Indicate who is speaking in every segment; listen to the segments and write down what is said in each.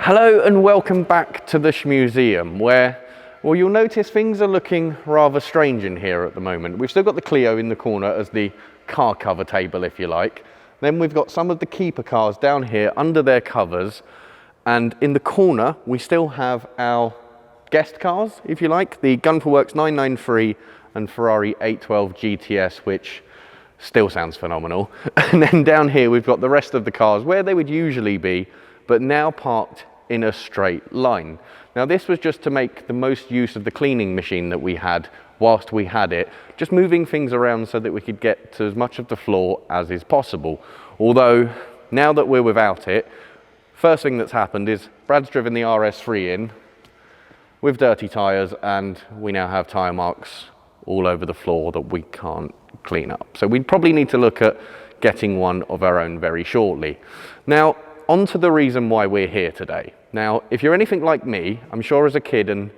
Speaker 1: Hello and welcome back to the Shmeemuseum, where, well, you'll notice things are looking rather strange in here at the moment. We've still got the Clio in the corner as the car cover table, if you like. Then we've got some of the keeper cars down here under their covers, and in the corner we still have our guest cars, if you like, the Gunforworks 993 and Ferrari 812 GTS, which still sounds phenomenal. And then down here we've got the rest of the cars where they would usually be, but now parked in a straight line. Now this was just to make the most use of the cleaning machine that we had whilst we had it, just moving things around so that we could get to as much of the floor as is possible. Although now that we're without it, first thing that's happened is Brad's driven the RS3 in with dirty tyres, and we now have tyre marks all over the floor that we can't clean up. So we'd probably need to look at getting one of our own very shortly. Now, on to the reason why we're here today. Now, if you're anything like me, I'm sure as a kid, and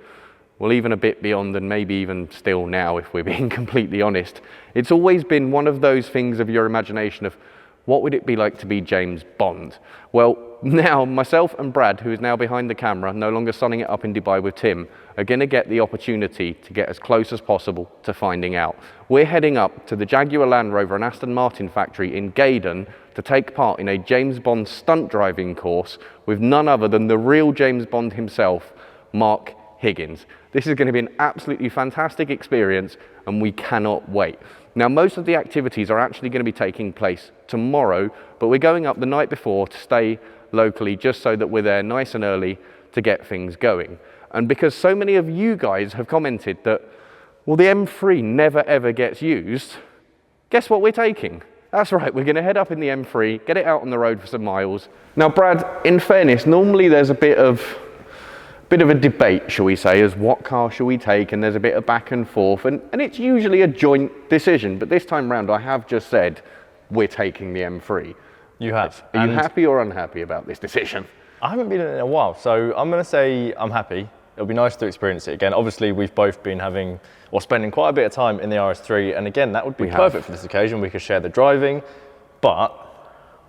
Speaker 1: well, even a bit beyond, and maybe even still now, if we're being completely honest, it's always been one of those things of your imagination of what would it be like to be James Bond? Well, now myself and Brad, who is now behind the camera, no longer sunning it up in Dubai with Tim, are going to get the opportunity to get as close as possible to finding out. We're heading up to the Jaguar Land Rover and Aston Martin factory in Gaydon to take part in a James Bond stunt driving course with none other than the real James Bond himself, Mark Higgins. This is going to be an absolutely fantastic experience, and we cannot wait. Now, most of the activities are actually going to be taking place tomorrow, but we're going up the night before to stay locally just so that we're there nice and early to get things going. And because so many of you guys have commented that, well, the M3 never ever gets used, guess what we're taking? That's right, we're going to head up in the M3, get it out on the road for some miles. Now, Brad, in fairness, normally there's a bit of a debate, shall we say, as what car should we take, and there's a bit of back and forth, and it's usually a joint decision, but this time round I have just said we're taking the M3.
Speaker 2: You have.
Speaker 1: Are you happy or unhappy about this decision?
Speaker 2: I haven't been in it in a while, so I'm going to say I'm happy. It'll be nice to experience it again. Obviously, we've both been spending quite a bit of time in the RS3, and again, that would be perfect for this occasion. We could share the driving, but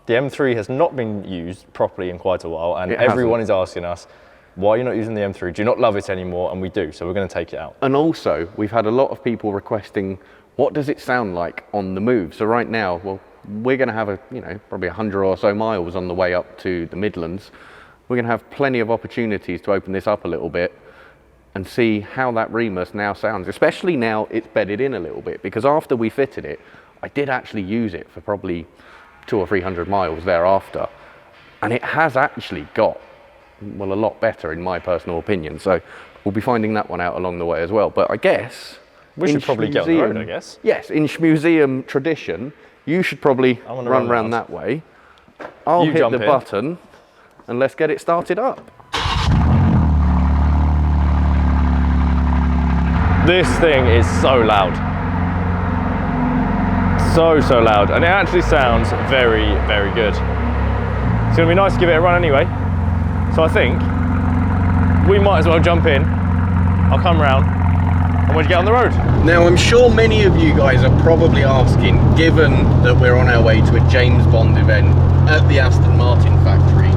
Speaker 2: the M3 has not been used properly in quite a while, and everyone is asking us, why are you not using the M3? Do you not love it anymore? And we do, so we're going to take it out. And
Speaker 1: also, we've had a lot of people requesting, what does it sound like on the move? So right now, well, we're going to have probably 100 or so miles on the way up to the Midlands. We're going to have plenty of opportunities to open this up a little bit and see how that Remus now sounds, especially now it's bedded in a little bit, because after we fitted it, I did actually use it for probably 200 or 300 miles thereafter, and it has actually got, well, a lot better in my personal opinion. So we'll be finding that one out along the way as well. But I guess
Speaker 2: we should probably get on the road, I guess.
Speaker 1: Yes, in Shmeemuseum tradition, you should probably run around that way. I'll hit the button and let's get it started up.
Speaker 2: This thing is so loud. So loud. And it actually sounds very, very good. It's going to be nice to give it a run anyway. So I think we might as well jump in. I'll come round and we'll get on the road.
Speaker 1: Now, I'm sure many of you guys are probably asking, given that we're on our way to a James Bond event at the Aston Martin factory,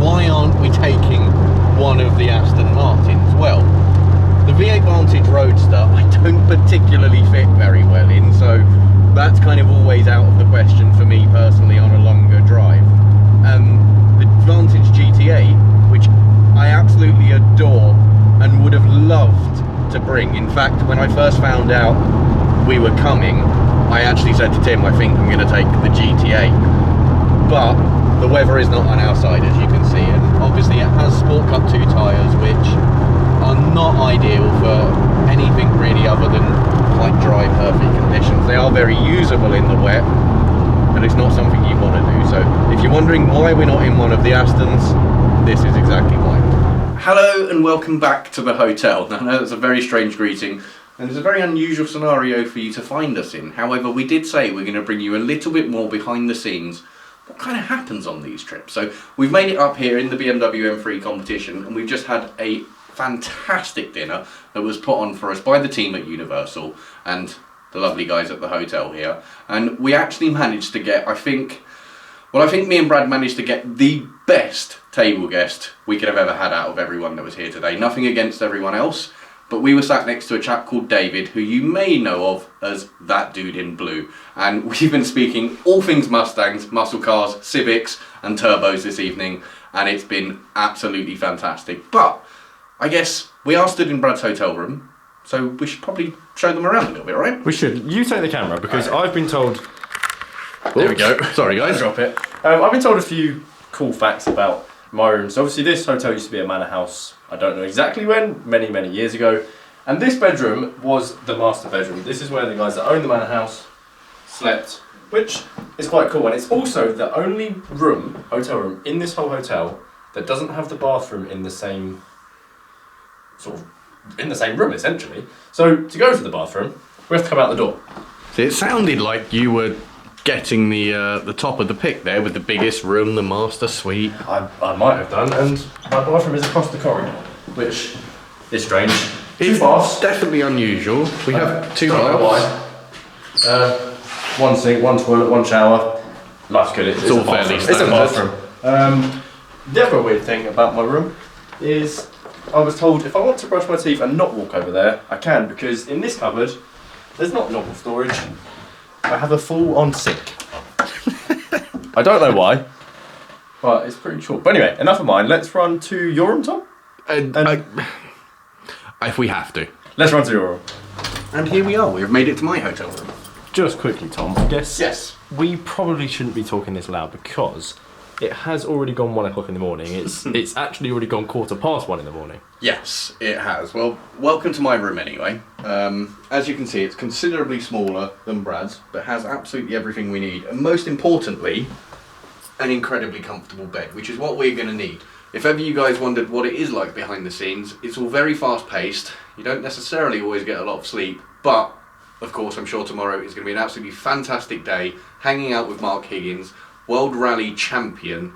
Speaker 1: why aren't we taking one of the Aston Martins? Well, the V8 Vantage Roadster I don't particularly fit very well in, so that's kind of always out of the question for me personally on a longer drive. The Vantage GT8, which I absolutely adore and would have loved to bring. In fact, when I first found out we were coming, I actually said to Tim, I think I'm going to take the GT8. But the weather is not on our side, as you can see, and obviously it has Sport Cup 2 tyres, which are not ideal for anything really other than like dry, perfect conditions. They are very usable in the wet, but it's not something you want to do. So if you're wondering why we're not in one of the Astons, this is exactly why. Hello and welcome back to the hotel. Now, I know that's a very strange greeting, and it's a very unusual scenario for you to find us in. However, we did say we're going to bring you a little bit more behind the scenes what kind of happens on these trips. So we've made it up here in the BMW M3 competition, and we've just had a fantastic dinner that was put on for us by the team at Universal and the lovely guys at the hotel here. And we actually managed to get, I think, Well, I think me and Brad managed to get the best table guest we could have ever had out of everyone that was here today. Nothing against everyone else, but we were sat next to a chap called David, who you may know of as That Dude in Blue. And we've been speaking all things Mustangs, muscle cars, Civics and turbos this evening, and it's been absolutely fantastic. But I guess we are stood in Brad's hotel room, so we should probably show them around a little bit, right?
Speaker 2: We should. You take the camera, because I've been told...
Speaker 1: There we go. Sorry guys.
Speaker 2: Drop it. I've been told a few cool facts about my room. So obviously this hotel used to be a manor house. I don't know exactly when, many, many years ago. And this bedroom was the master bedroom. This is where the guys that own the manor house slept, which is quite cool. And it's also the only room, hotel room, in this whole hotel that doesn't have the bathroom in the same room, essentially. So to go to the bathroom, we have to come out the door.
Speaker 1: See, it sounded like you were getting the top of the pick there with the biggest room, the master suite.
Speaker 2: I might have done, and my bathroom is across the corridor, which is strange.
Speaker 1: It's definitely unusual. We have two baths.
Speaker 2: One sink, one toilet, one shower. Life's good. It's
Speaker 1: all fairly
Speaker 2: standard. It's a bathroom. The other weird thing about my room is I was told if I want to brush my teeth and not walk over there, I can, because in this cupboard there's not normal storage. I have a full-on sink. I don't know why, but it's pretty cool. But anyway, enough of mine. Let's run to your room, Tom.
Speaker 1: If we have to.
Speaker 2: Let's run to your room.
Speaker 1: And here we are. We've made it to my hotel room.
Speaker 2: Just quickly, Tom. I guess
Speaker 1: Yes.
Speaker 2: we probably shouldn't be talking this loud because it has already gone 1 o'clock in the morning. It's actually already gone 1:15 in the morning.
Speaker 1: Yes, it has. Well, welcome to my room anyway. As you can see, it's considerably smaller than Brad's, but has absolutely everything we need. And most importantly, an incredibly comfortable bed, which is what we're going to need. If ever you guys wondered what it is like behind the scenes, it's all very fast paced. You don't necessarily always get a lot of sleep, but of course I'm sure tomorrow is going to be an absolutely fantastic day, hanging out with Mark Higgins, World Rally Champion.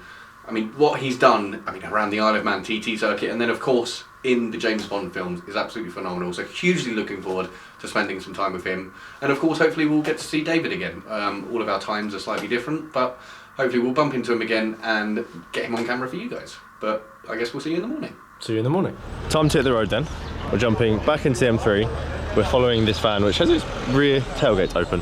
Speaker 1: I mean, what he's done, around the Isle of Man TT circuit, and then of course in the James Bond films, is absolutely phenomenal. So hugely looking forward to spending some time with him. And of course, hopefully we'll get to see David again. All of our times are slightly different, but hopefully we'll bump into him again and get him on camera for you guys. But I guess we'll see you in the morning.
Speaker 2: See you in the morning. Time to hit the road then. We're jumping back into the M3. We're following this van, which has its rear tailgate open.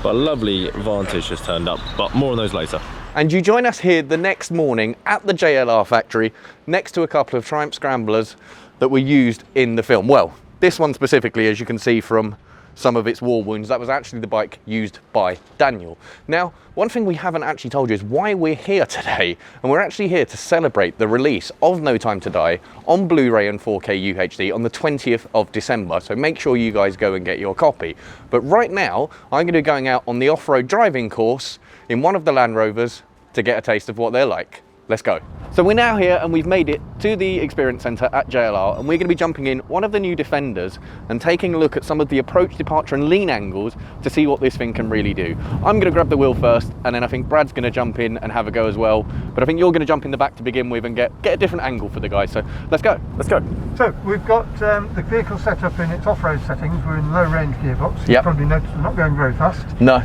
Speaker 2: But a lovely Vantage has turned up, but more on those later.
Speaker 1: And you join us here the next morning at the JLR factory, next to a couple of Triumph Scramblers that were used in the film. Well, this one specifically, as you can see from some of its war wounds, that was actually the bike used by Daniel. Now, one thing we haven't actually told you is why we're here today. And we're actually here to celebrate the release of No Time to Die on Blu-ray and 4K UHD on the 20th of December. So make sure you guys go and get your copy. But right now, I'm going to be going out on the off-road driving course in one of the Land Rovers to get a taste of what they're like. Let's go. So we're now here and we've made it to the Experience Centre at JLR, and we're going to be jumping in one of the new Defenders and taking a look at some of the approach, departure and lean angles to see what this thing can really do. I'm going to grab the wheel first, and then I think Brad's going to jump in and have a go as well, but I think you're going to jump in the back to begin with and get a different angle for the guys. So let's go. Let's go.
Speaker 3: So we've got the vehicle set up in its off-road settings. We're in low range gearbox. You probably noticed we're not going very fast.
Speaker 1: No.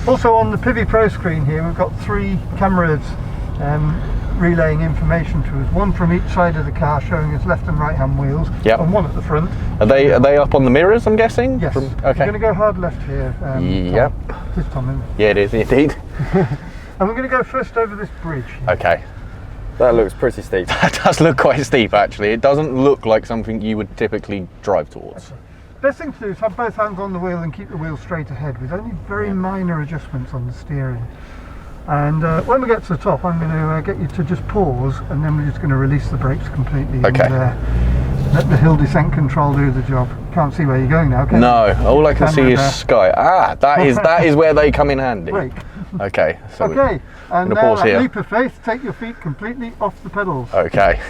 Speaker 3: Also on the Pivi Pro screen here, we've got 3 cameras relaying information to us, one from each side of the car showing us left and right hand wheels, and one at the front.
Speaker 1: Are they up on the mirrors, I'm guessing?
Speaker 3: Yes.
Speaker 1: Okay.
Speaker 3: We're going to go hard left here.
Speaker 1: Yep.
Speaker 3: This Tom.
Speaker 1: Yeah, it is indeed.
Speaker 3: And we're going to go first over this bridge here.
Speaker 1: Okay.
Speaker 2: That looks pretty steep.
Speaker 1: That does look quite steep actually. It doesn't look like something you would typically drive towards.
Speaker 3: Best thing to do is have both hands on the wheel and keep the wheel straight ahead with only very minor adjustments on the steering. And when we get to the top, I'm going to get you to just pause, and then we're just going to release the brakes completely.
Speaker 1: Okay.
Speaker 3: And let the hill descent control do the job. Can't see where you're going now, can you?
Speaker 1: No, all I can see is sky. Ah, that is where they come in handy.
Speaker 3: Brake.
Speaker 1: Okay. So
Speaker 3: okay. And now,
Speaker 1: pause here.
Speaker 3: leap of faith, take your feet completely off the pedals.
Speaker 1: Okay.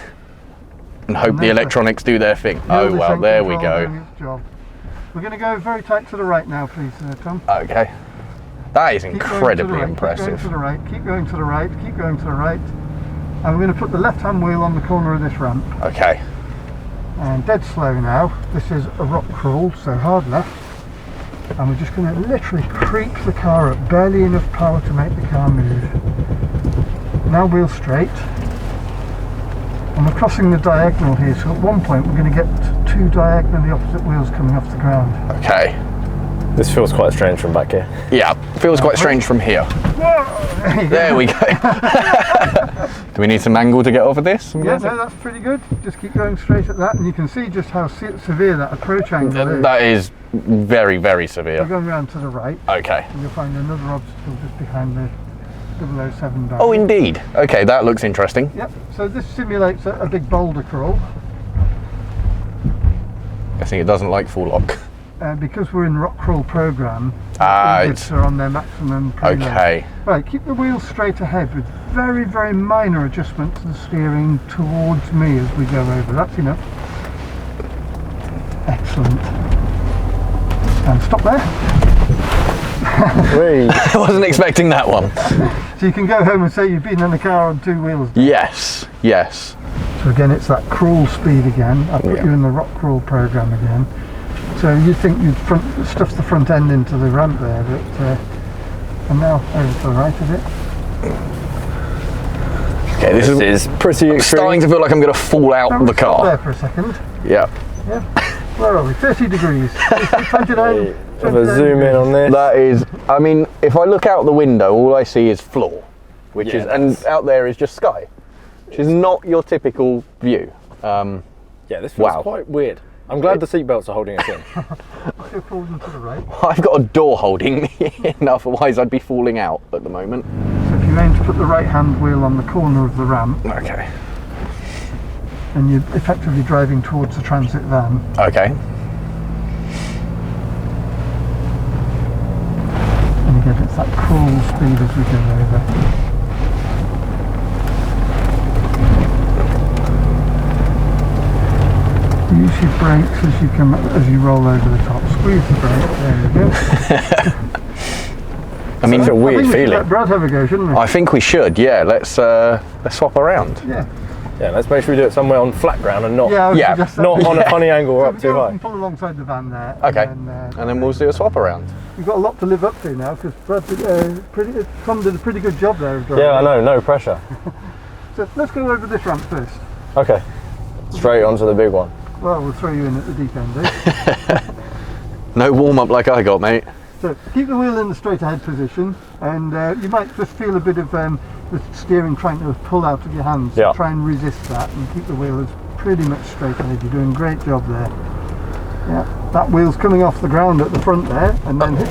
Speaker 1: And hope the electronics do their thing. Oh well, there we go.
Speaker 3: We're going to go very tight to the right now, please, Tom.
Speaker 1: Okay. That is incredibly impressive.
Speaker 3: Keep going to the right, keep going to the right, keep going to the right. And we're going to put the left-hand wheel on the corner of this ramp.
Speaker 1: Okay.
Speaker 3: And dead slow now. This is a rock crawl, so hard left. And we're just going to literally creep the car up, barely enough power to make the car move. Now wheel straight. And we're crossing the diagonal here, so at one point we're going to get two diagonally opposite wheels coming off the ground.
Speaker 1: Okay.
Speaker 2: This feels quite strange from back here.
Speaker 1: Yeah, feels quite strange from here.
Speaker 3: Whoa!
Speaker 1: There we go. Do we need some angle to get over this?
Speaker 3: Yeah, no, that's pretty good. Just keep going straight at that, and you can see just how severe that approach angle is.
Speaker 1: That is very, very
Speaker 3: We're
Speaker 1: severe.
Speaker 3: going around to the right,
Speaker 1: Okay.
Speaker 3: and you'll find another obstacle just behind the 007 barrier.
Speaker 1: Oh, indeed. Okay, that looks interesting.
Speaker 3: Yep, so this simulates a big boulder crawl.
Speaker 1: Guessing it doesn't like full lock.
Speaker 3: Because we're in rock crawl program,
Speaker 1: It's
Speaker 3: are on their maximum preload.
Speaker 1: okay.
Speaker 3: Right, keep the wheels straight ahead with very, very minor adjustment to the steering towards me as we go over. That's enough. Excellent. And stop there.
Speaker 1: I wasn't expecting that one.
Speaker 3: So you can go home and say you've been in the car on two wheels.
Speaker 1: Yes, yes.
Speaker 3: So again, it's that crawl speed again. I put you in the rock crawl program again. So you'd think you'd stuff the front end into the ramp there, but and now over to the right of it.
Speaker 1: Okay, this is
Speaker 2: pretty extreme.
Speaker 1: starting to feel like I'm going to fall out of the
Speaker 3: Stop there
Speaker 1: car.
Speaker 3: for a second.
Speaker 1: Yeah.
Speaker 3: Yeah. Where are we? 30 degrees. 29.
Speaker 2: If I zoom in on this.
Speaker 1: That is, I mean, if I look out the window, all I see is floor, which is, and out there is just sky, which is not your typical view.
Speaker 2: Yeah, this feels quite weird. I'm glad the seatbelts are holding us in.
Speaker 3: Go forward and to the right.
Speaker 1: I've got a door holding me in, otherwise I'd be falling out at the moment.
Speaker 3: So if you aim to put the right hand wheel on the corner of the ramp,
Speaker 1: Okay.
Speaker 3: and you're effectively driving towards the transit van.
Speaker 1: Okay.
Speaker 3: And again, it's that crawl speed as we go over. Use your brakes as you roll over the top. Squeeze the brake. There you go.
Speaker 1: I mean,
Speaker 2: it's a weird
Speaker 3: I think we should
Speaker 2: feeling.
Speaker 3: let Brad have a go, shouldn't we?
Speaker 1: I think we should. Yeah. Let's swap around.
Speaker 3: Yeah.
Speaker 2: Yeah, let's make sure we do it somewhere on flat ground and not
Speaker 1: Yeah,
Speaker 2: on a funny angle or up too high.
Speaker 3: And pull alongside the van there.
Speaker 1: Okay.
Speaker 3: And
Speaker 1: then we'll do a swap around.
Speaker 3: We've got a lot to live up to now because Brad Tom did a pretty good job there of driving.
Speaker 2: Yeah, I know, no pressure.
Speaker 3: So let's go over this ramp first.
Speaker 2: Okay, straight onto the big one.
Speaker 3: Well, we'll throw you in at the deep end, eh?
Speaker 1: No warm up like I got, mate.
Speaker 3: So keep the wheel in the straight ahead position, and you might just feel a bit of the steering trying to pull out of your hands. So try and resist that and keep the wheel as pretty much straight ahead. You're doing a great job there. Yeah, that wheel's coming off the ground at the front there, and then hit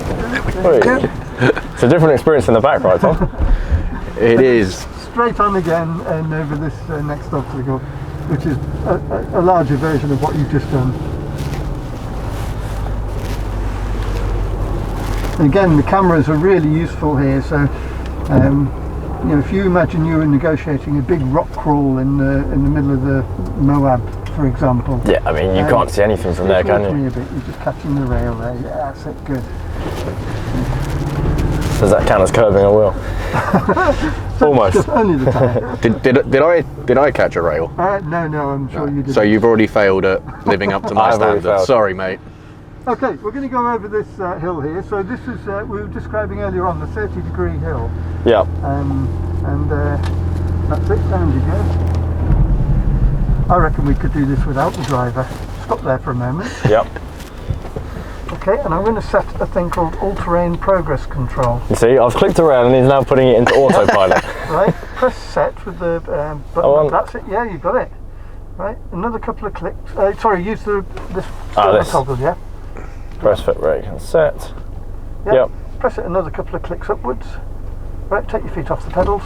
Speaker 2: It's a different experience in the back, right, Tom?
Speaker 1: It is.
Speaker 3: Straight on again and over this next obstacle, which is a larger version of what you've just done. And again, the cameras are really useful here, so you know, if you imagine you were negotiating a big rock crawl in the middle of the Moab, for example.
Speaker 2: Yeah, I mean, you can't see anything from there, can you?
Speaker 3: A bit. You're just catching the rail there. Yeah, that's it. Good.
Speaker 2: Does that count as curving a wheel? Almost.
Speaker 3: Just only the tire.
Speaker 1: Did I catch a rail?
Speaker 3: No, I'm sure you did.
Speaker 1: So you've already failed at living up to my
Speaker 2: I've already
Speaker 1: standards.
Speaker 2: failed.
Speaker 1: Sorry, mate.
Speaker 3: Okay, we're going to go over this hill here. So this is, we were describing earlier on, the 30-degree hill.
Speaker 2: Yeah.
Speaker 3: And that's it, down you go. I reckon we could do this without the driver. Stop there for a moment.
Speaker 2: Yep.
Speaker 3: Okay, and I'm going to set a thing called all-terrain progress control.
Speaker 2: You see, I've clicked around and he's now putting it into autopilot.
Speaker 3: Right, press set with the button. That's it, yeah, you got it. Right, another couple of clicks. Sorry, use this toggle, yeah?
Speaker 2: Press foot brake and set.
Speaker 3: Yep. Press it another couple of clicks upwards. Right, take your feet off the pedals.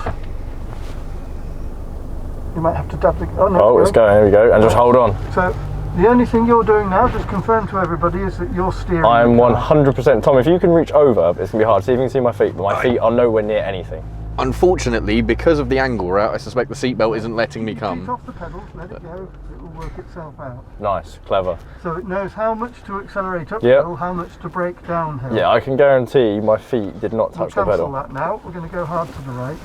Speaker 3: You might have to dab the... Oh, no,
Speaker 2: it's going, here we go, and just hold on.
Speaker 3: So, the only thing you're doing now, just confirm to everybody, is that you're steering.
Speaker 2: I'm 100%. Tom, if you can reach over, it's going to be hard. See if you can see my feet, but my feet are nowhere near anything.
Speaker 1: Unfortunately, because of the angle route, I suspect the seatbelt isn't letting me
Speaker 3: Feet
Speaker 1: come.
Speaker 3: off the pedals, let it go. It will work itself out.
Speaker 2: Nice, clever.
Speaker 3: So it knows how much to accelerate uphill, how much to brake downhill.
Speaker 2: Yeah, I can guarantee my feet did not touch the pedal.
Speaker 3: Cancel that now. We're going to go hard to the right.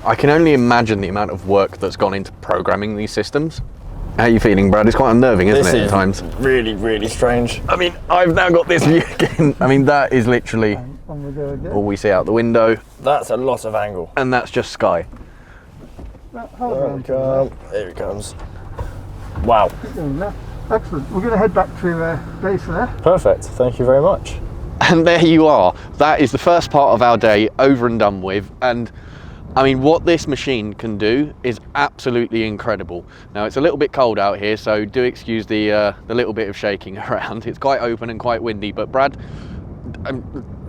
Speaker 1: I can only imagine the amount of work that's gone into programming these systems. How are you feeling, Brad? It's quite unnerving, isn't it, at times?
Speaker 2: Really, really strange.
Speaker 1: I mean, I've now got this view again. I mean, that is literally all we see out the window.
Speaker 2: That's a lot of angle.
Speaker 1: And that's just sky.
Speaker 2: Here it comes. Wow.
Speaker 3: Excellent. We're going to head back to base there.
Speaker 2: Perfect. Thank you very much.
Speaker 1: And there you are. That is the first part of our day over and done with. And I mean, what this machine can do is absolutely incredible. Now, it's a little bit cold out here, so do excuse the little bit of shaking around. It's quite open and quite windy, but Brad,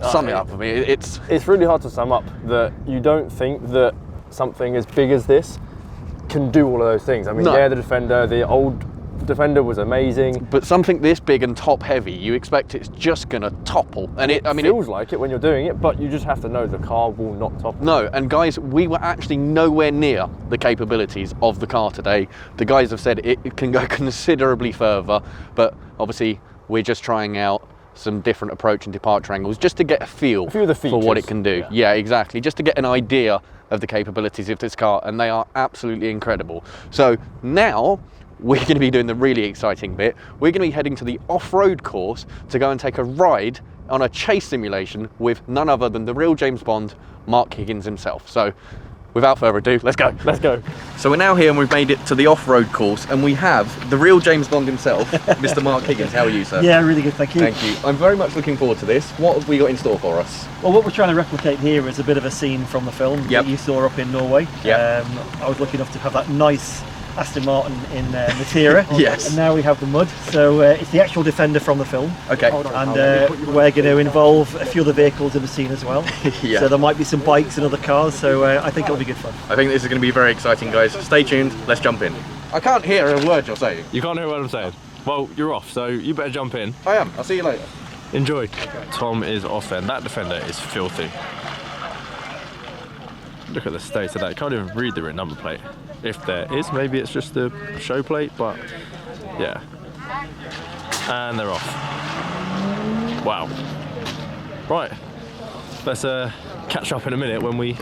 Speaker 1: sum it up for me. It's
Speaker 2: really hard to sum up that you don't think that something as big as this can do all of those things. I mean, yeah, the Defender, the old Defender was amazing,
Speaker 1: but something this big and top heavy, you expect it's just gonna topple, and it
Speaker 2: feels like it when you're doing it, but you just have to know the car will not topple.
Speaker 1: No, and guys, we were actually nowhere near the capabilities of the car today. The guys have said it can go considerably further, but obviously we're just trying out some different approach and departure angles just to get a feel
Speaker 2: few of the features
Speaker 1: for what it can do. Yeah, exactly, just to get an idea of the capabilities of this car, and they are absolutely incredible. So now we're going to be doing the really exciting bit. We're going to be heading to the off-road course to go and take a ride on a chase simulation with none other than the real James Bond, Mark Higgins himself. So without further ado, let's go.
Speaker 2: Let's go.
Speaker 1: So we're now here and we've made it to the off-road course, and we have the real James Bond himself, Mr. Mark Higgins. How are you, sir?
Speaker 4: Yeah, really good, thank you.
Speaker 1: Thank you. I'm very much looking forward to this. What have we got in store for us?
Speaker 4: Well, what we're trying to replicate here is a bit of a scene from the film that you saw up in Norway.
Speaker 1: Yep.
Speaker 4: I was lucky enough to have that nice Aston Martin in Matera.
Speaker 1: Yes.
Speaker 4: And now we have the mud. So it's the actual Defender from the film.
Speaker 1: Okay.
Speaker 4: And we're going to involve a few other vehicles in the scene as well.
Speaker 1: Yeah.
Speaker 4: So there might be some bikes and other cars. So I think it'll be good fun.
Speaker 1: I think this is going to be very exciting, guys. Stay tuned. Let's jump in. I can't hear a word you're saying.
Speaker 2: You can't hear what I'm saying? Well, you're off, so you better jump in.
Speaker 1: I am. I'll see you later.
Speaker 2: Enjoy. Tom is off then. That Defender is filthy. Look at the state of that. You can't even read the number plate. If there is, maybe it's just the show plate, but yeah. And they're off. Wow. Right. Let's catch up in a minute when we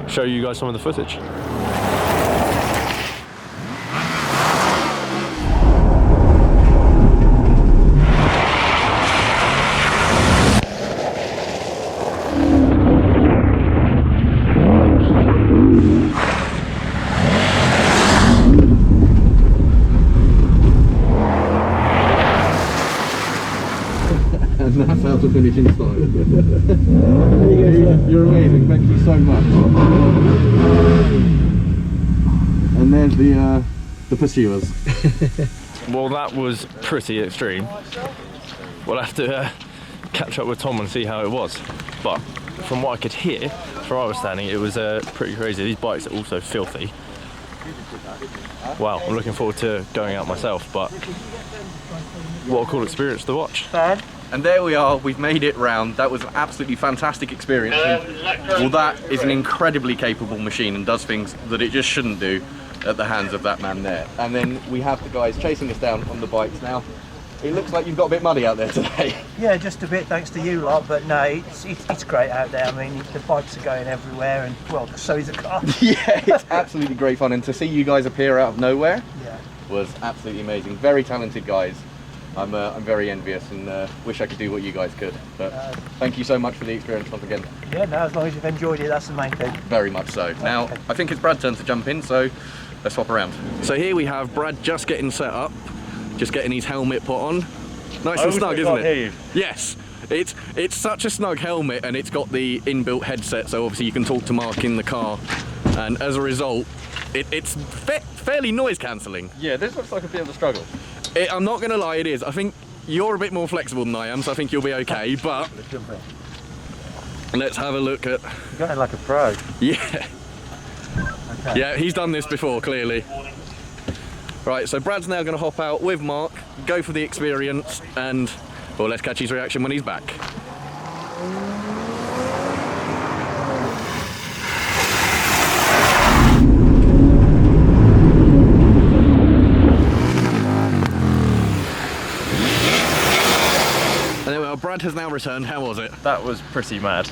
Speaker 2: show you guys some of the footage.
Speaker 1: And that's how to finish in style. You're amazing, thank you so much. And there's the pursuers.
Speaker 2: Well, that was pretty extreme. We'll have to catch up with Tom and see how it was. But from what I could hear, from where I was standing, it was pretty crazy. These bikes are also filthy. Wow, I'm looking forward to going out myself, but what a cool experience to watch.
Speaker 1: And there we are, we've made it round. That was an absolutely fantastic experience. Well, that is an incredibly capable machine and does things that it just shouldn't do at the hands of that man there. And then we have the guys chasing us down on the bikes now. It looks like you've got a bit muddy out there today.
Speaker 4: Yeah, just a bit thanks to you lot, but no, it's great out there. I mean, the bikes are going everywhere, and well, so is the car.
Speaker 1: Yeah, it's absolutely great fun, and to see you guys appear out of nowhere was absolutely amazing. Very talented guys. I'm very envious and wish I could do what you guys could. But thank you so much for the experience once again.
Speaker 4: Yeah, no, as long as you've enjoyed it, that's the main thing.
Speaker 1: Very much so. Now, I think it's Brad's turn to jump in, so let's swap around. So here we have Brad just getting set up, just getting his helmet put on. Nice and snug, isn't it?
Speaker 2: Hear you.
Speaker 1: Yes. It's such a snug helmet, and it's got the inbuilt headset, so obviously you can talk to Mark in the car, and as a result, it's fairly noise cancelling.
Speaker 2: Yeah, this looks like a bit of a struggle.
Speaker 1: I'm not going to lie, it is. I think you're a bit more flexible than I am, so I think you'll be okay, but let's have a look at...
Speaker 4: You're going like a pro.
Speaker 1: Yeah. Okay. Yeah, he's done this before, clearly. Right, so Brad's now going to hop out with Mark, go for the experience, and, well, let's catch his reaction when he's back. Brad has now returned. How was it?
Speaker 2: That was pretty mad.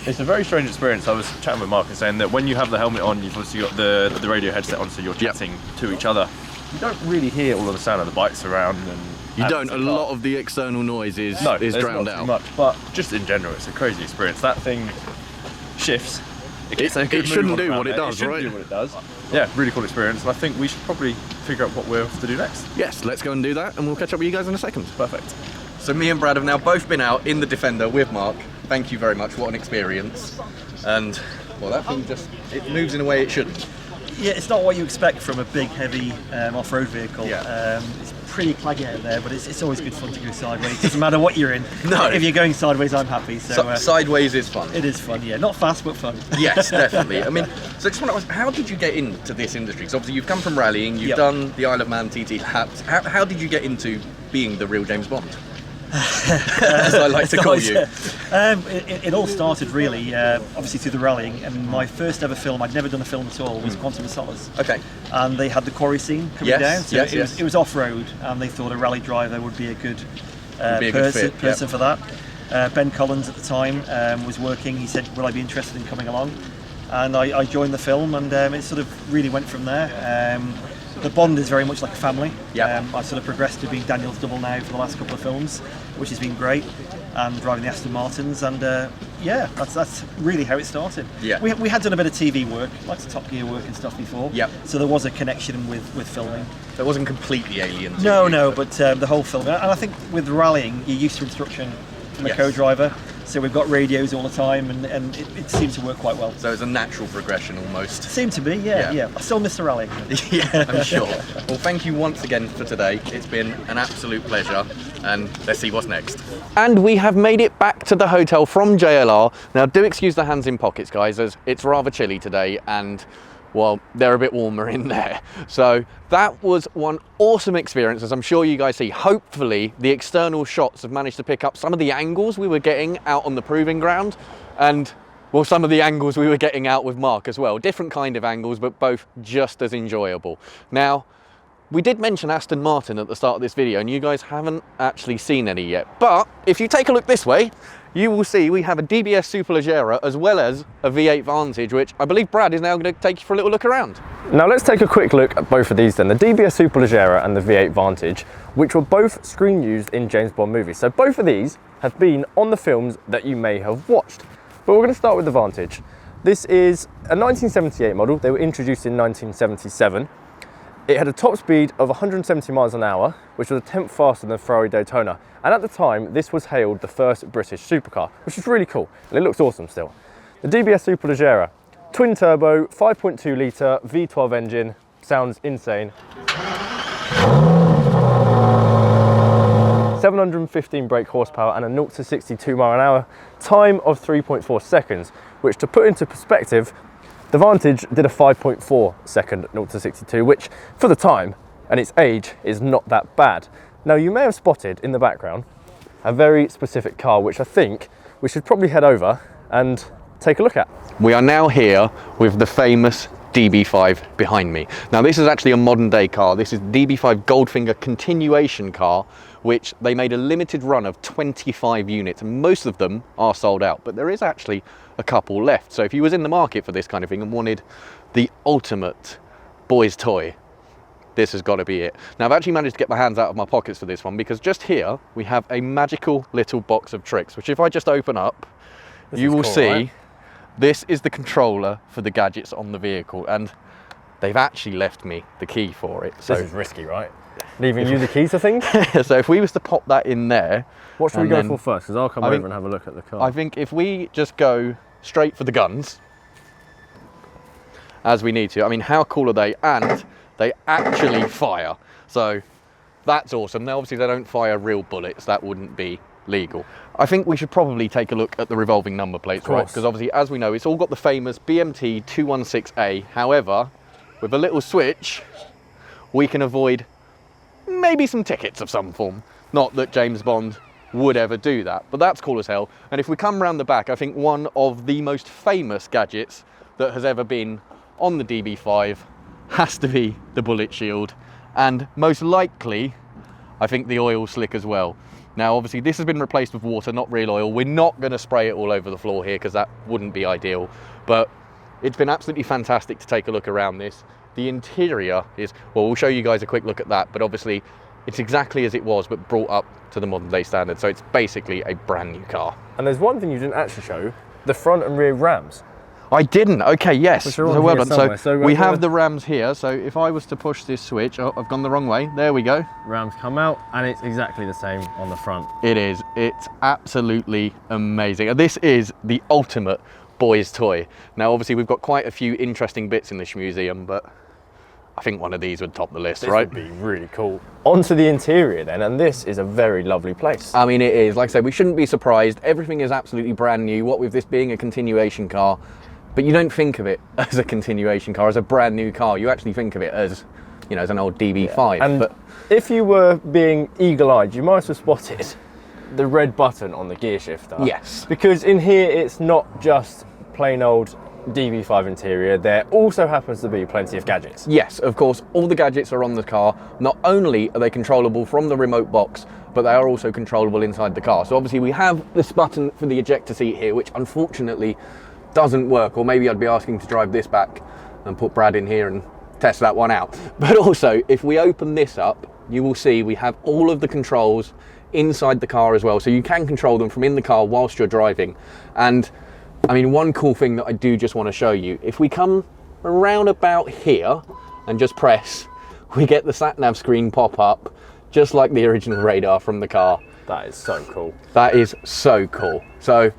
Speaker 2: It's a very strange experience. I was chatting with Mark and saying that when you have the helmet on, you've obviously got the radio headset on, so you're chatting to each other. you don't really hear all of the sound of the bikes around. And
Speaker 1: you don't. A lot of the external noise is drowned out.
Speaker 2: Too much, but just in general, it's a crazy experience. That thing shifts.
Speaker 1: It shouldn't do what it does, right?
Speaker 2: It shouldn't do what it does. Yeah, really cool experience, and I think we should probably figure out what we're off to do next.
Speaker 1: Yes, let's go and do that, and we'll catch up with you guys in a second.
Speaker 2: Perfect.
Speaker 1: So me and Brad have now both been out in the Defender with Mark. Thank you very much. What an experience. And well, that thing it moves in a way it shouldn't.
Speaker 5: Yeah, it's not what you expect from a big, heavy off-road vehicle.
Speaker 1: Yeah.
Speaker 5: It's pretty claggy out there, but it's always good fun to go sideways. Doesn't matter what you're in.
Speaker 1: No.
Speaker 5: If you're going sideways, I'm happy. So
Speaker 1: sideways is fun.
Speaker 5: it is fun, yeah. Not fast, but fun.
Speaker 1: Yes, definitely. I mean, so I just want to ask, how did you get into this industry? Because obviously you've come from rallying, you've done the Isle of Man TT laps. How did you get into being the real James Bond? As I like to call you.
Speaker 5: It all started really, obviously through the rallying, and my first ever film, I'd never done a film at all, was Quantum of Solace.
Speaker 1: Okay.
Speaker 5: And they had the quarry scene coming down, so it was off-road, and they thought a rally driver would be a good person for that. Ben Collins at the time was working. He said, will I be interested in coming along? And I joined the film, and it sort of really went from there. The Bond is very much like a family. I sort of progressed to being Daniel's double now for the last couple of films, which has been great, and driving the Aston Martins, and that's really how it started. We had done a bit of TV work, like the Top Gear work and stuff before, so there was a connection with filming.
Speaker 1: So it wasn't completely alien to
Speaker 5: No,
Speaker 1: you,
Speaker 5: no, but the whole film, and I think with rallying, you're used to instruction from a co-driver. So we've got radios all the time, and it seems to work quite well.
Speaker 1: So it's a natural progression almost.
Speaker 5: Seemed to be, yeah. I still miss the rally.
Speaker 1: Yeah, I'm sure. Well, thank you once again for today. It's been an absolute pleasure, and let's see what's next. And we have made it back to the hotel from JLR. Now, do excuse the hands in pockets, guys, as it's rather chilly today, and well, they're a bit warmer in there. So that was one awesome experience, as I'm sure you guys see. Hopefully the external shots have managed to pick up some of the angles we were getting out on the proving ground, and well, some of the angles we were getting out with Mark as well. Different kind of angles, but both just as enjoyable. Now, we did mention Aston Martin at the start of this video, and you guys haven't actually seen any yet. But if you take a look this way, you will see we have a DBS Superleggera as well as a V8 Vantage, which I believe Brad is now going to take you for a little look around.
Speaker 2: Now let's take a quick look at both of these then, the DBS Superleggera and the V8 Vantage, which were both screen used in James Bond movies. So both of these have been on the films that you may have watched. But we're going to start with the Vantage. This is a 1978 model. They were introduced in 1977. It had a top speed of 170 miles an hour, which was a tenth faster than the Ferrari Daytona. And at the time, this was hailed the first British supercar, which is really cool. And it looks awesome still. The DBS Superleggera, twin turbo, 5.2 litre V12 engine, sounds insane. 715 brake horsepower and a 0 to 62 mile an hour time of 3.4 seconds, which, to put into perspective, the Vantage did a 5.4 second 0 to 62, which for the time and its age is not that bad. Now, you may have spotted in the background a very specific car, which I think we should probably head over and take a look at.
Speaker 1: We are now here with the famous DB5 behind me. Now, this is actually a modern day car. This is DB5 Goldfinger Continuation car, which they made a limited run of 25 units, and most of them are sold out, but there is actually a couple left. So if you was in the market for this kind of thing and wanted the ultimate boy's toy, this has got to be it. Now, I've actually managed to get my hands out of my pockets for this one, because just here we have a magical little box of tricks, which if I just open up, you will see, right? This is the controller for the gadgets on the vehicle, and they've actually left me the key for it.
Speaker 2: So this is risky, right? Leaving you the keys to things?
Speaker 1: So if we was to pop that in there...
Speaker 2: What should we go for first? Because I'll come over and have a look at the car.
Speaker 1: I think if we just go straight for the guns, as we need to. I mean, how cool are they? And they actually fire. So that's awesome. Now, obviously, they don't fire real bullets. That wouldn't be legal. I think we should probably take a look at the revolving number plates, right? Because obviously, as we know, it's all got the famous BMT 216A. However, with a little switch, we can avoid maybe some tickets of some form. Not that James Bond would ever do that, but that's cool as hell. And if we come around the back, I think one of the most famous gadgets that has ever been on the DB5 has to be the bullet shield, and most likely, I think the oil slick as well. Now, obviously, this has been replaced with water, not real oil. We're not going to spray it all over the floor here because that wouldn't be ideal, but it's been absolutely fantastic to take a look around this. The interior is, well, we'll show you guys a quick look at that, but obviously it's exactly as it was, but brought up to the modern day standard. So it's basically a brand new car.
Speaker 2: And there's one thing you didn't actually show, the front and rear rams.
Speaker 1: I didn't. Okay, yes.
Speaker 2: So well done.
Speaker 1: So we have the rams here. So if I was to push this switch, oh, I've gone the wrong way. There we go.
Speaker 2: Rams come out, and it's exactly the same on the front.
Speaker 1: It is. It's absolutely amazing. And this is the ultimate boy's toy. Now, obviously, we've got quite a few interesting bits in the Shmeemobile, but I think one of these would top the list, right?
Speaker 2: This would be really cool. Onto the interior then, and this is a very lovely place.
Speaker 1: I mean, it is. Like I said, we shouldn't be surprised. Everything is absolutely brand new. What with this being a continuation car, but you don't think of it as a continuation car, as a brand new car. You actually think of it as, you know, as an old DB5.
Speaker 2: Yeah. And
Speaker 1: but
Speaker 2: if you were being eagle-eyed, you might have spotted the red button on the gear shifter.
Speaker 1: Yes.
Speaker 2: Because in here, it's not just plain old DB5 interior, there also happens to be plenty of gadgets.
Speaker 1: Yes, of course, all the gadgets are on the car. Not only are they controllable from the remote box, but they are also controllable inside the car. So obviously we have this button for the ejector seat here, which unfortunately doesn't work, or maybe I'd be asking to drive this back and put Brad in here and test that one out. But also, if we open this up, you will see we have all of the controls inside the car as well, so you can control them from in the car whilst you're driving. And I mean, one cool thing that I do just want to show you, if we come around about here and just press, we get the sat-nav screen pop up, just like the original radar from the car.
Speaker 2: That is so cool.
Speaker 1: That is so cool. So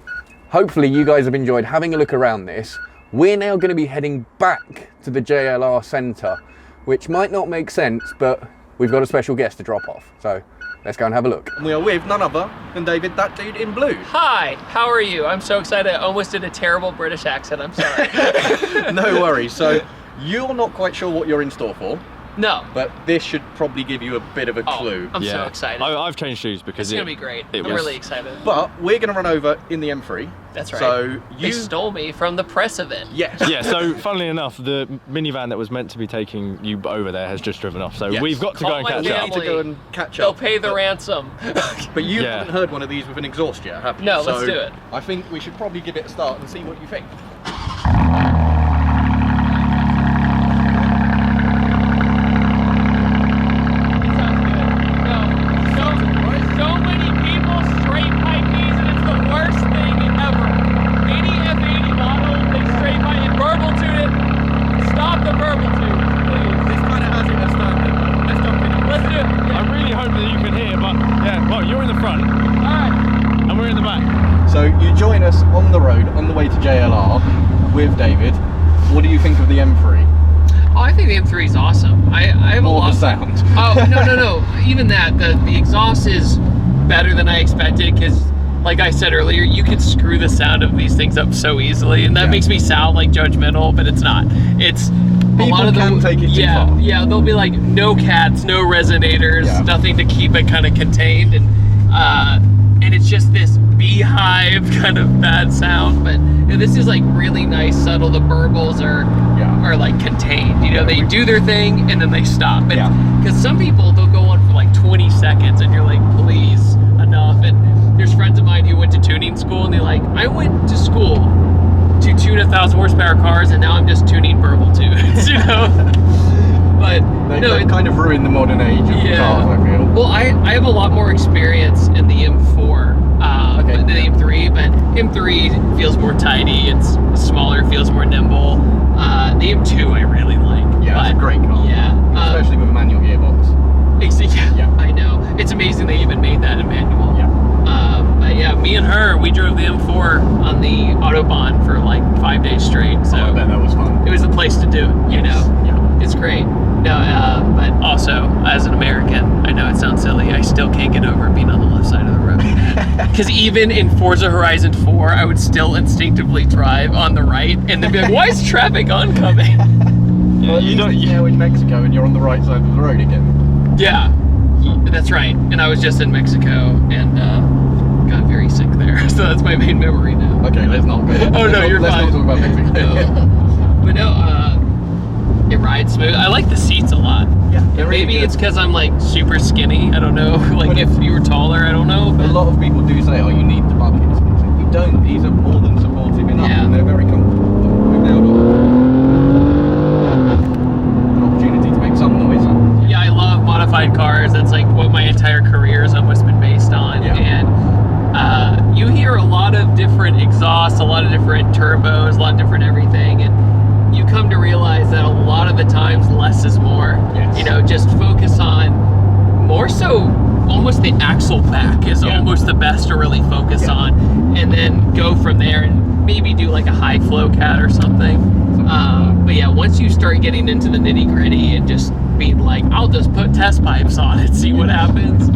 Speaker 1: hopefully you guys have enjoyed having a look around this. We're now going to be heading back to the JLR Centre, which might not make sense, but we've got a special guest to drop off. So let's go and have a look.
Speaker 6: We are with none other than David, that dude in blue.
Speaker 7: Hi, how are you? I'm so excited. I almost did a terrible British accent. I'm sorry.
Speaker 6: No worries. So you're not quite sure what you're in store for,
Speaker 7: No.
Speaker 6: but this should probably give you a bit of a clue.
Speaker 7: I'm so excited.
Speaker 2: I've changed shoes because
Speaker 7: It's going to be great. I'm
Speaker 2: was-
Speaker 7: really excited.
Speaker 6: But we're going to run over in the M3.
Speaker 7: That's right.
Speaker 6: So
Speaker 7: They stole me from the press event.
Speaker 6: Yes.
Speaker 2: Yeah, so funnily enough, the minivan that was meant to be taking you over there has just driven off. So
Speaker 6: Yes.
Speaker 2: we've got to
Speaker 7: Call
Speaker 2: go and
Speaker 7: my
Speaker 2: catch
Speaker 6: We
Speaker 2: up.
Speaker 6: need to go and catch
Speaker 7: They'll
Speaker 6: up.
Speaker 7: pay the
Speaker 6: but,
Speaker 7: ransom.
Speaker 6: But you
Speaker 2: Yeah.
Speaker 6: haven't heard one of these with an exhaust yet, have you?
Speaker 7: No,
Speaker 6: So
Speaker 7: let's do it.
Speaker 6: I think we should probably give it a start and see what you think.
Speaker 7: So many people straight pipe these, and it's the worst thing ever. Any F80 model, they straight pipe and burble tune it. Stop the burble tune, please.
Speaker 6: This kind of has it as standard. Let's jump in.
Speaker 7: Let's do it.
Speaker 2: I really hope that you can hear, but yeah, well, you're in the front
Speaker 7: All right.
Speaker 2: and we're in the back.
Speaker 6: So you join us on the road on the way to JLR with David. What do you think of the M3?
Speaker 7: Oh, I think the M3 is awesome. I have a
Speaker 6: Or
Speaker 7: lot
Speaker 6: the sound?
Speaker 7: Oh, no. Even that, the exhaust is better than I expected because, like I said earlier, you can screw the sound of these things up so easily, and that makes me sound like judgmental, but it's not. It's a lot of
Speaker 6: can take it too far.
Speaker 7: Yeah, they'll be like no cats, no resonators, nothing to keep it kind of contained, and it's just this beehive kind of bad sound. But you know, this is like really nice, subtle. The burbles are like contained. You know, they do their thing and then they stop. Because some people, they'll go on for like 20 seconds, and you're like, please, enough. And there's friends of mine who went to tuning school, and they're like, I went to school to tune 1,000 horsepower cars, and now I'm just tuning burble tunes. You know. But
Speaker 6: They kind of ruined the modern age of cars, I feel.
Speaker 7: well, I have a lot more experience in the M4 than the M3, but M3 feels more tidy, it's smaller, feels more nimble. The M2 I really like.
Speaker 6: Yeah, it's a great car.
Speaker 7: Yeah.
Speaker 6: Especially with a manual gearbox.
Speaker 7: Yeah, I know. It's amazing they even made that in manual.
Speaker 6: Yeah.
Speaker 7: But yeah, me and her, we drove the M4 on the Autobahn for like 5 days straight. So
Speaker 6: I bet that was fun.
Speaker 7: it was the place to do it, you know?
Speaker 6: Yeah.
Speaker 7: It's great. No, but also, as an American, I know it sounds silly, I still can't get over being on the left side of the road. Because even in Forza Horizon 4, I would still instinctively drive on the right and then be like, why is traffic oncoming?
Speaker 6: Well, you're now in Mexico and you're on the right side of the road again.
Speaker 7: Yeah, that's right. And I was just in Mexico and got very sick there. So that's my main memory now.
Speaker 6: Okay, let's not go.
Speaker 7: Oh, no, you're
Speaker 6: let's
Speaker 7: fine.
Speaker 6: not talk about Mexico.
Speaker 7: No. But no, it rides smooth. I like the seats a lot.
Speaker 6: Yeah,
Speaker 7: And maybe it's because I'm like super skinny. I don't know. Like
Speaker 6: But
Speaker 7: if you were taller, I don't know.
Speaker 6: A
Speaker 7: But
Speaker 6: lot of people do say, oh, you need the buckets. You don't. These are more than supportive enough,
Speaker 7: Yeah.
Speaker 6: and they're very comfortable. We've nailed
Speaker 7: sidecars. That's like what my entire career has almost been based on.
Speaker 6: Yeah.
Speaker 7: And you hear a lot of different exhausts, a lot of different turbos, a lot of different everything, and you come to realize that a lot of the times less is more.
Speaker 6: Yes.
Speaker 7: You know, just focus on more so almost the axle back is almost the best to really focus on, and then go from there and maybe do like a high flow cat or something. But yeah, once you start getting into the nitty gritty and just being like, I'll just put test pipes on it, see what happens.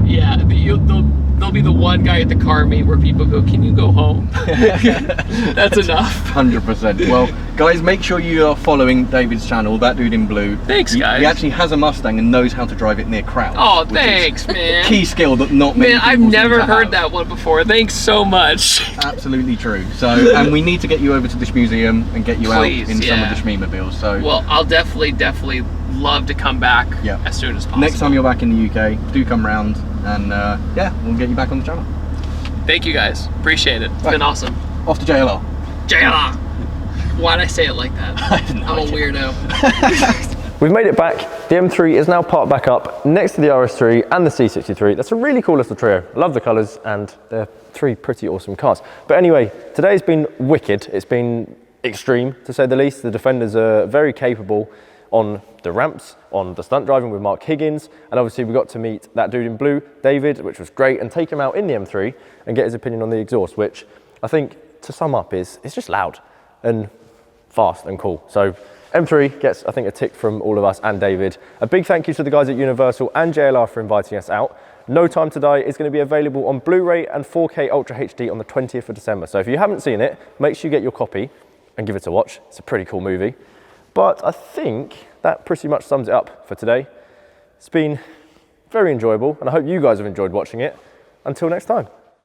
Speaker 7: Yeah, there'll be the one guy at the car meet where people go, can you go home? That's enough.
Speaker 6: 100%. Well, guys, make sure you are following David's channel, That Dude in Blue.
Speaker 7: Thanks, guys.
Speaker 6: He actually has a Mustang and knows how to drive it near crowds.
Speaker 7: Oh, thanks, man.
Speaker 6: Key skill that not many
Speaker 7: Man,
Speaker 6: people
Speaker 7: I've
Speaker 6: seem
Speaker 7: never
Speaker 6: to
Speaker 7: heard
Speaker 6: have.
Speaker 7: that one before. Thanks so much.
Speaker 6: Absolutely true. So, and we need to get you over to the Shmuseum and get you
Speaker 7: Please,
Speaker 6: out in some of
Speaker 7: yeah.
Speaker 6: the Shmeemobiles. So,
Speaker 7: Well, I'll definitely love to come back as soon as possible.
Speaker 6: next time you're back in the UK, do come round and yeah, we'll get you back on the channel.
Speaker 7: Thank you guys. Appreciate it. It's been awesome.
Speaker 6: Off to JLR.
Speaker 7: JLR. Why'd I say it like that? I'm a weirdo.
Speaker 2: We've made it back. The M3 is now parked back up next to the RS3 and the C63. That's a really cool little trio. I love the colours and they're three pretty awesome cars. But anyway, today's been wicked. It's been extreme, to say the least. The Defenders are very capable on the ramps, on the stunt driving with Mark Higgins, and obviously we got to meet that dude in blue, David, which was great, and take him out in the M3 and get his opinion on the exhaust, which I think, to sum up, is it's just loud and fast and cool. So M3 gets, I think, a tick from all of us and David. A big thank you to the guys at Universal and JLR for inviting us out. No Time to Die is going to be available on Blu-ray and 4K Ultra HD on the 20th of December. So if you haven't seen it, make sure you get your copy and give it a watch. It's a pretty cool movie. But I think that pretty much sums it up for today. It's been very enjoyable, and I hope you guys have enjoyed watching it. Until next time.